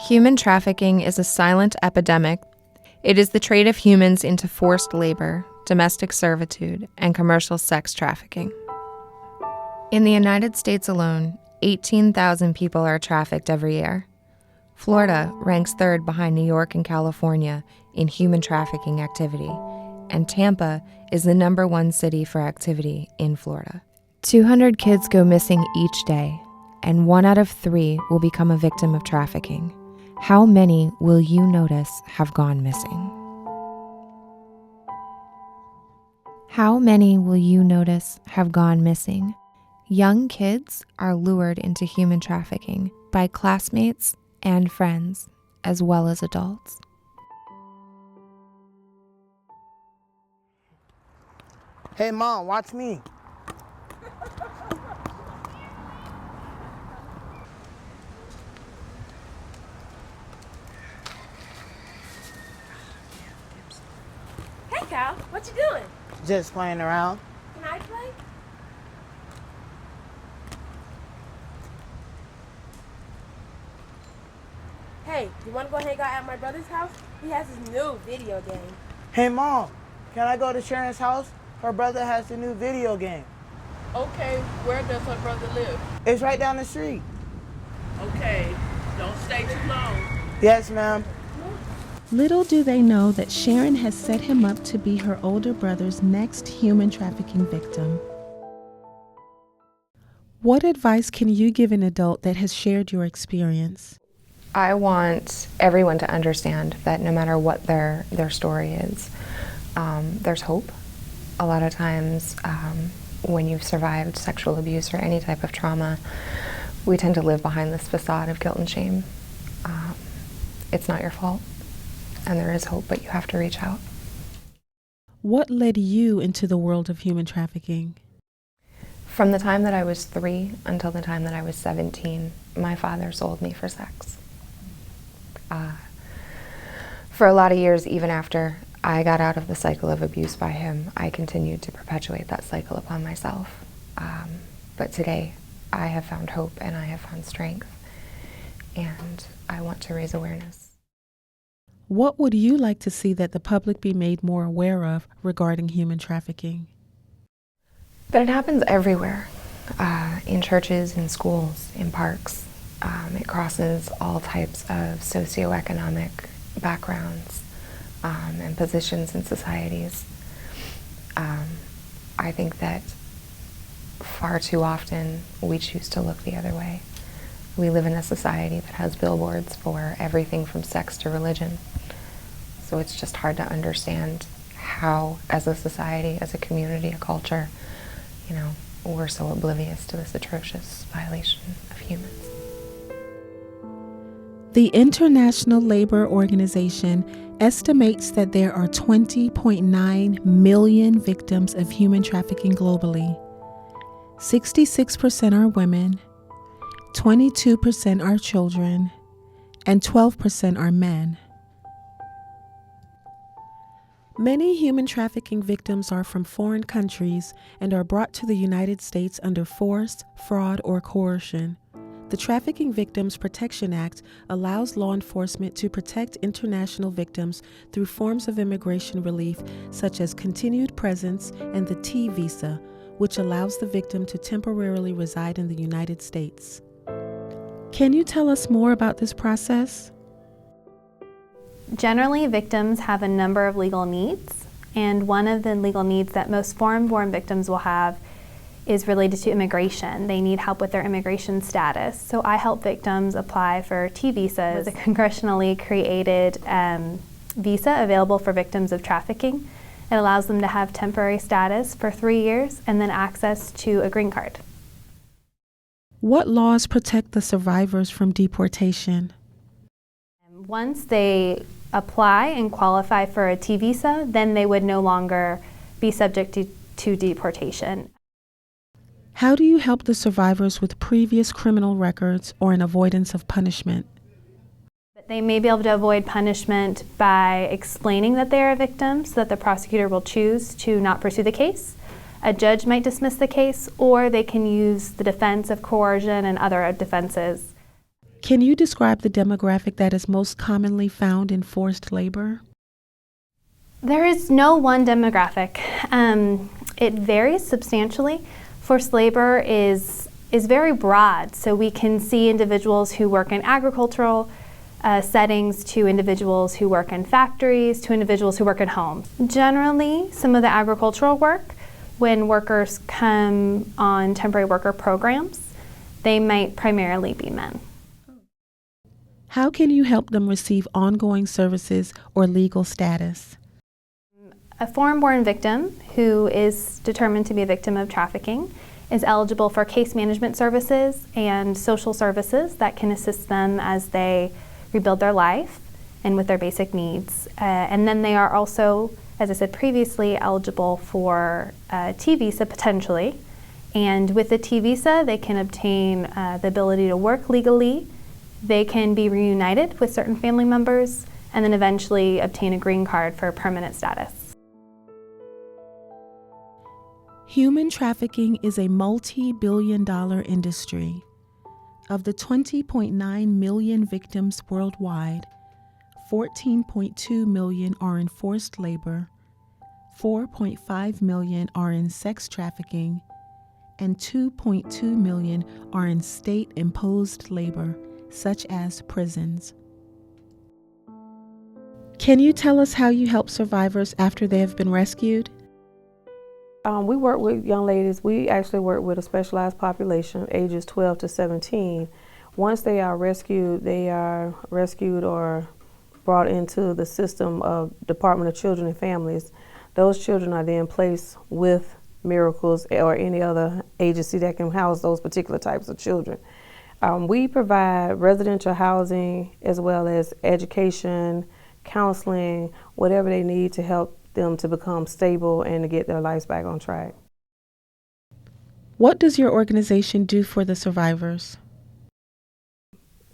Human trafficking is a silent epidemic. It is the trade of humans into forced labor, domestic servitude, and commercial sex trafficking. In the United States alone, 18,000 people are trafficked every year. Florida ranks third behind New York and California in human trafficking activity, and Tampa is the #1 city for activity in Florida. 200 kids go missing each day, and 1 out of 3 will become a victim of trafficking. How many will you notice have gone missing? How many will you notice have gone missing? Young kids are lured into human trafficking by classmates and friends, as well as adults. Hey Mom, watch me. Hey Kyle, what you doing? Just playing around. Can I play? Hey, you want to go hang out at my brother's house? He has his new video game. Hey Mom, can I go to Sharon's house? Her brother has the new video game. Okay, where does her brother live? It's right down the street. Okay, don't stay too long. Yes, ma'am. Little do they know that Sharon has set him up to be her older brother's next human trafficking victim. What advice can you give an adult that has shared your experience? I want everyone to understand that no matter what their story is, there's hope. A lot of times when you've survived sexual abuse or any type of trauma, we tend to live behind this facade of guilt and shame. It's not your fault, and there is hope, but you have to reach out. What led you into the world of human trafficking? From the time that I was 3 until the time that I was 17, my father sold me for sex. For a lot of years, even after I got out of the cycle of abuse by him, I continued to perpetuate that cycle upon myself. But today, I have found hope and I have found strength, and I want to raise awareness. What would you like to see that the public be made more aware of regarding human trafficking? That it happens everywhere, in churches, in schools, in parks. It crosses all types of socioeconomic backgrounds and positions in societies. I think that far too often we choose to look the other way. We live in a society that has billboards for everything from sex to religion. So it's just hard to understand how, as a society, as a community, a culture, we're so oblivious to this atrocious violation of humans. The International Labor Organization estimates that there are 20.9 million victims of human trafficking globally. 66% are women, 22% are children, and 12% are men. Many human trafficking victims are from foreign countries and are brought to the United States under force, fraud, or coercion. The Trafficking Victims Protection Act allows law enforcement to protect international victims through forms of immigration relief such as continued presence and the T visa, which allows the victim to temporarily reside in the United States. Can you tell us more about this process? Generally, victims have a number of legal needs, and one of the legal needs that most foreign-born victims will have is related to immigration. They need help with their immigration status. So I help victims apply for T visas, a congressionally created visa available for victims of trafficking. It allows them to have temporary status for 3 years and then access to a green card. What laws protect the survivors from deportation? Once they apply and qualify for a T visa, then they would no longer be subject to deportation. How do you help the survivors with previous criminal records or an avoidance of punishment? They may be able to avoid punishment by explaining that they are a victim so that the prosecutor will choose to not pursue the case. A judge might dismiss the case, or they can use the defense of coercion and other defenses. Can you describe the demographic that is most commonly found in forced labor? There is no one demographic. It varies substantially. Forced labor is very broad, so we can see individuals who work in agricultural settings to individuals who work in factories to individuals who work at home. Generally, some of the agricultural work, when workers come on temporary worker programs, they might primarily be men. How can you help them receive ongoing services or legal status? A foreign-born victim who is determined to be a victim of trafficking is eligible for case management services and social services that can assist them as they rebuild their life and with their basic needs. And then they are also, as I said previously, eligible for a T visa potentially. And with the T visa, they can obtain the ability to work legally. They can be reunited with certain family members and then eventually obtain a green card for permanent status. Human trafficking is a multi-billion-dollar industry. Of the 20.9 million victims worldwide, 14.2 million are in forced labor, 4.5 million are in sex trafficking, and 2.2 million are in state-imposed labor, such as prisons. Can you tell us how you help survivors after they have been rescued? We work with young ladies. We actually work with a specialized population, ages 12 to 17. Once they are rescued or brought into the system of Department of Children and Families. Those children are then placed with Miracles or any other agency that can house those particular types of children. We provide residential housing as well as education, counseling, whatever they need to help them to become stable and to get their lives back on track. What does your organization do for the survivors?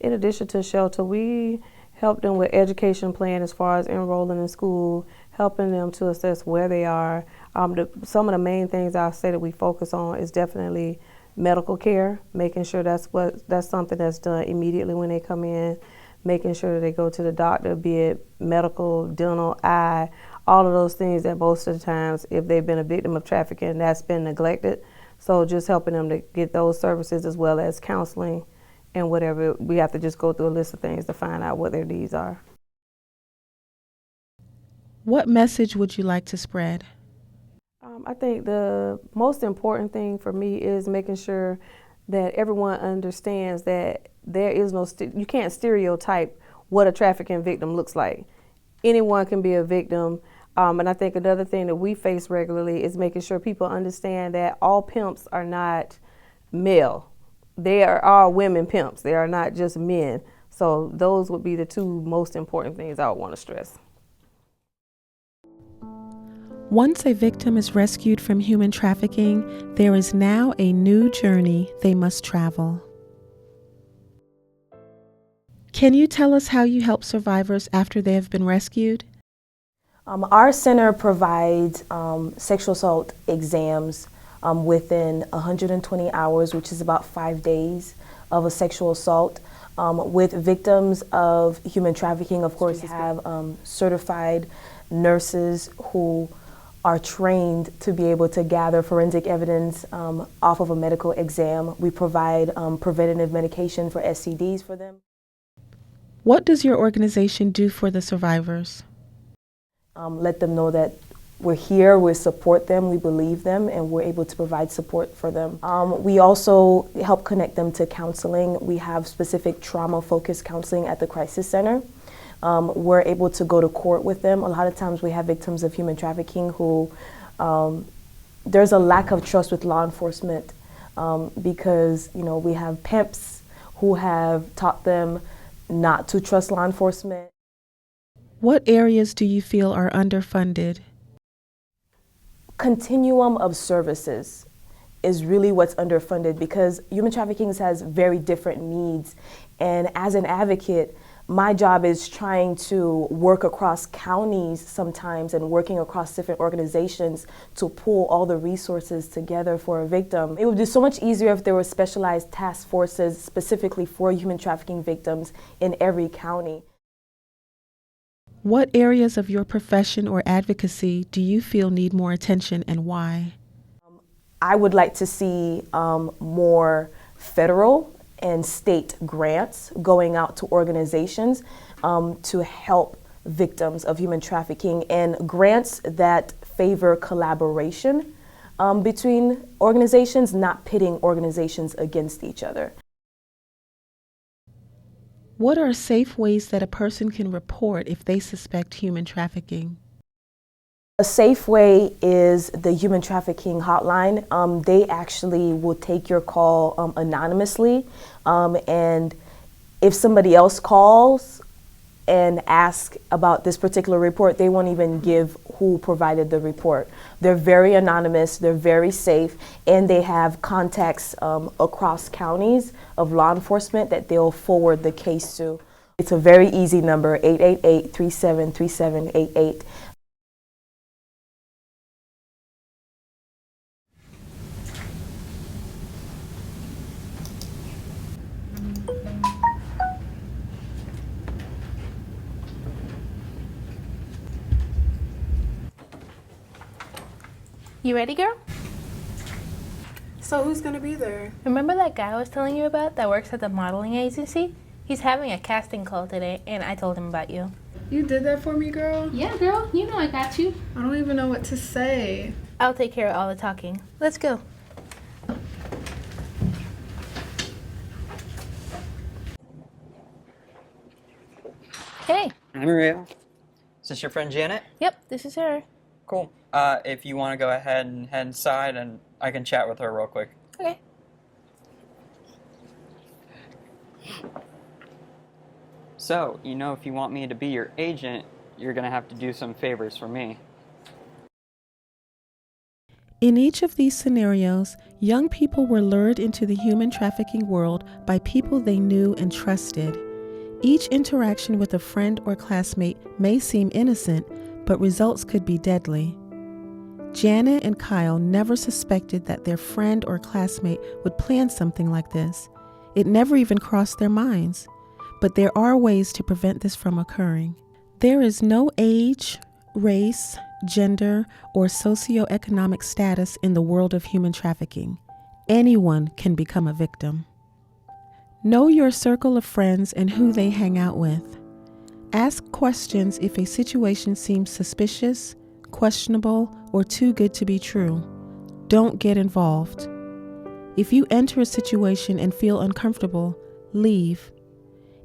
In addition to shelter, we help them with education plan as far as enrolling in school, helping them to assess where they are. Some of the main things I'll say that we focus on is definitely medical care, making sure that's something that's done immediately when they come in, making sure that they go to the doctor, be it medical, dental, eye, all of those things that most of the times, if they've been a victim of trafficking, that's been neglected. So just helping them to get those services as well as counseling and whatever. We have to just go through a list of things to find out what their needs are. What message would you like to spread? I think the most important thing for me is making sure that everyone understands that there is no, you can't stereotype what a trafficking victim looks like. Anyone can be a victim. And I think another thing that we face regularly is making sure people understand that all pimps are not male. They are all women pimps. They are not just men. So those would be the two most important things I would want to stress. Once a victim is rescued from human trafficking, there is now a new journey they must travel. Can you tell us how you help survivors after they have been rescued? Our center provides sexual assault exams within 120 hours, which is about 5 days of a sexual assault. With victims of human trafficking, of course, we have certified nurses who are trained to be able to gather forensic evidence off of a medical exam. We provide preventative medication for STDs for them. What does your organization do for the survivors? Let them know that we're here, we support them, we believe them, and we're able to provide support for them. We also help connect them to counseling. We have specific trauma-focused counseling at the Crisis Center. We're able to go to court with them. A lot of times we have victims of human trafficking who there's a lack of trust with law enforcement because we have pimps who have taught them not to trust law enforcement. What areas do you feel are underfunded? Continuum of services is really what's underfunded because human trafficking has very different needs. And as an advocate, My job is trying to work across counties sometimes and working across different organizations to pull all the resources together for a victim. It would be so much easier if there were specialized task forces specifically for human trafficking victims in every county. What areas of your profession or advocacy do you feel need more attention and why? I would like to see more federal and state grants going out to organizations to help victims of human trafficking, and grants that favor collaboration between organizations, not pitting organizations against each other. What are safe ways that a person can report if they suspect human trafficking? A safe way is the human trafficking hotline. They actually will take your call anonymously, and if somebody else calls and asks about this particular report, they won't even give who provided the report. They're very anonymous, they're very safe, and they have contacts across counties of law enforcement that they'll forward the case to. It's a very easy number, 888-373788. You ready, girl? So who's gonna be there? Remember that guy I was telling you about that works at the modeling agency? He's having a casting call today, and I told him about you. You did that for me, girl? Yeah, girl. You know I got you. I don't even know what to say. I'll take care of all the talking. Let's go. Hey. Hi, Maria. Is this your friend Janet? Yep, this is her. Cool. If you want to go ahead and head inside, and I can chat with her real quick. Okay. So, if you want me to be your agent, you're going to have to do some favors for me. In each of these scenarios, young people were lured into the human trafficking world by people they knew and trusted. Each interaction with a friend or classmate may seem innocent, but results could be deadly. Janet and Kyle never suspected that their friend or classmate would plan something like this. It never even crossed their minds. But there are ways to prevent this from occurring. There is no age, race, gender, or socioeconomic status in the world of human trafficking. Anyone can become a victim. Know your circle of friends and who they hang out with. Ask questions if a situation seems suspicious, questionable, or too good to be true. Don't get involved. If you enter a situation and feel uncomfortable, leave.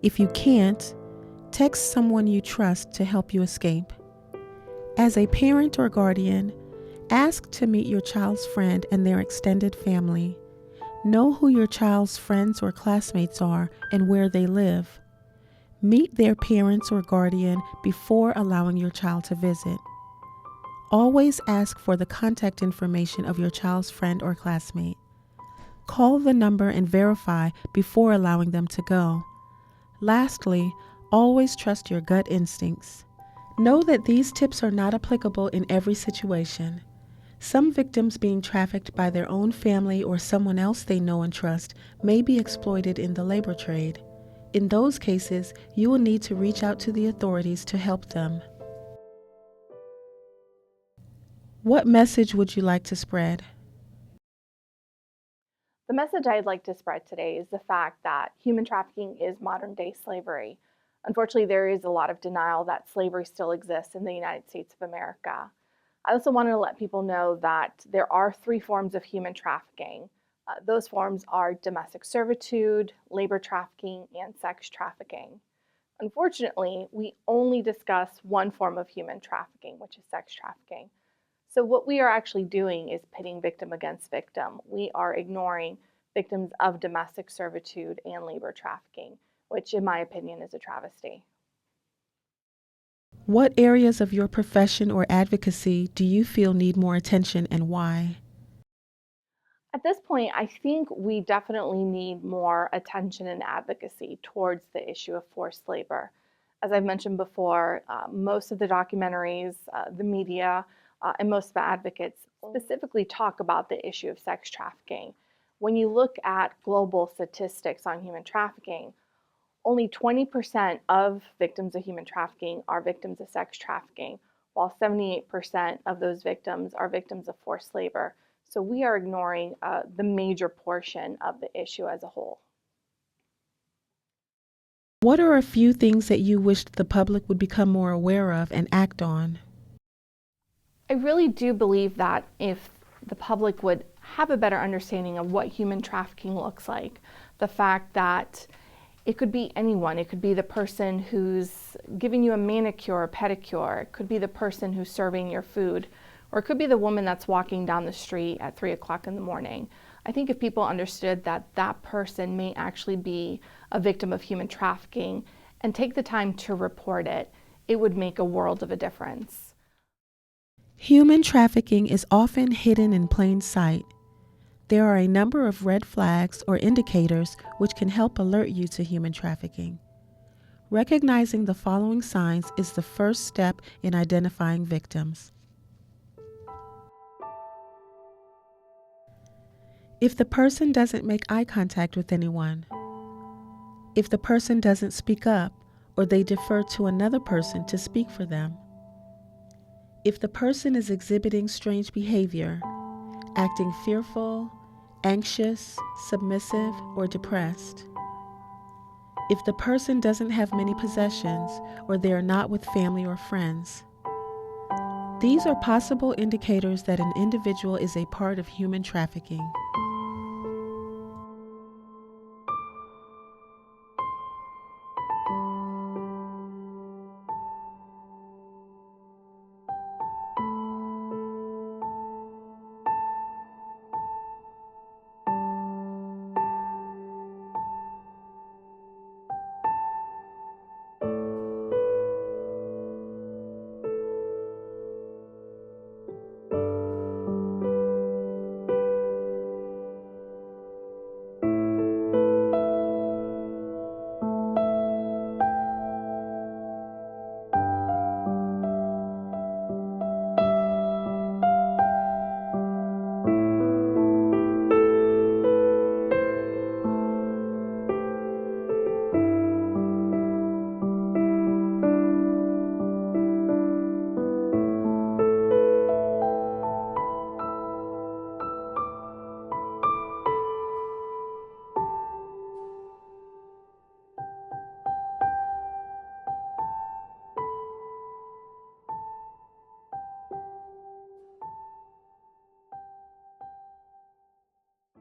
If you can't, text someone you trust to help you escape. As a parent or guardian, ask to meet your child's friend and their extended family. Know who your child's friends or classmates are and where they live. Meet their parents or guardian before allowing your child to visit. Always ask for the contact information of your child's friend or classmate. Call the number and verify before allowing them to go. Lastly, always trust your gut instincts. Know that these tips are not applicable in every situation. Some victims being trafficked by their own family or someone else they know and trust may be exploited in the labor trade. In those cases, you will need to reach out to the authorities to help them. What message would you like to spread? The message I'd like to spread today is the fact that human trafficking is modern-day slavery. Unfortunately, there is a lot of denial that slavery still exists in the United States of America. I also wanted to let people know that there are 3 forms of human trafficking. Those forms are domestic servitude, labor trafficking, and sex trafficking. Unfortunately, we only discuss one form of human trafficking, which is sex trafficking. So what we are actually doing is pitting victim against victim. We are ignoring victims of domestic servitude and labor trafficking, which in my opinion is a travesty. What areas of your profession or advocacy do you feel need more attention and why? At this point, I think we definitely need more attention and advocacy towards the issue of forced labor. As I've mentioned before, most of the documentaries, the media, and most of the advocates specifically talk about the issue of sex trafficking. When you look at global statistics on human trafficking, only 20% of victims of human trafficking are victims of sex trafficking, while 78% of those victims are victims of forced labor. So we are ignoring the major portion of the issue as a whole. What are a few things that you wished the public would become more aware of and act on? I really do believe that if the public would have a better understanding of what human trafficking looks like, the fact that it could be anyone. It could be the person who's giving you a manicure or pedicure. It could be the person who's serving your food. Or it could be the woman that's walking down the street at 3 o'clock in the morning. I think if people understood that that person may actually be a victim of human trafficking and take the time to report it, it would make a world of a difference. Human trafficking is often hidden in plain sight. There are a number of red flags or indicators which can help alert you to human trafficking. Recognizing the following signs is the first step in identifying victims. If the person doesn't make eye contact with anyone, if the person doesn't speak up or they defer to another person to speak for them, if the person is exhibiting strange behavior, acting fearful, anxious, submissive, or depressed, if the person doesn't have many possessions or they are not with family or friends. These are possible indicators that an individual is a part of human trafficking.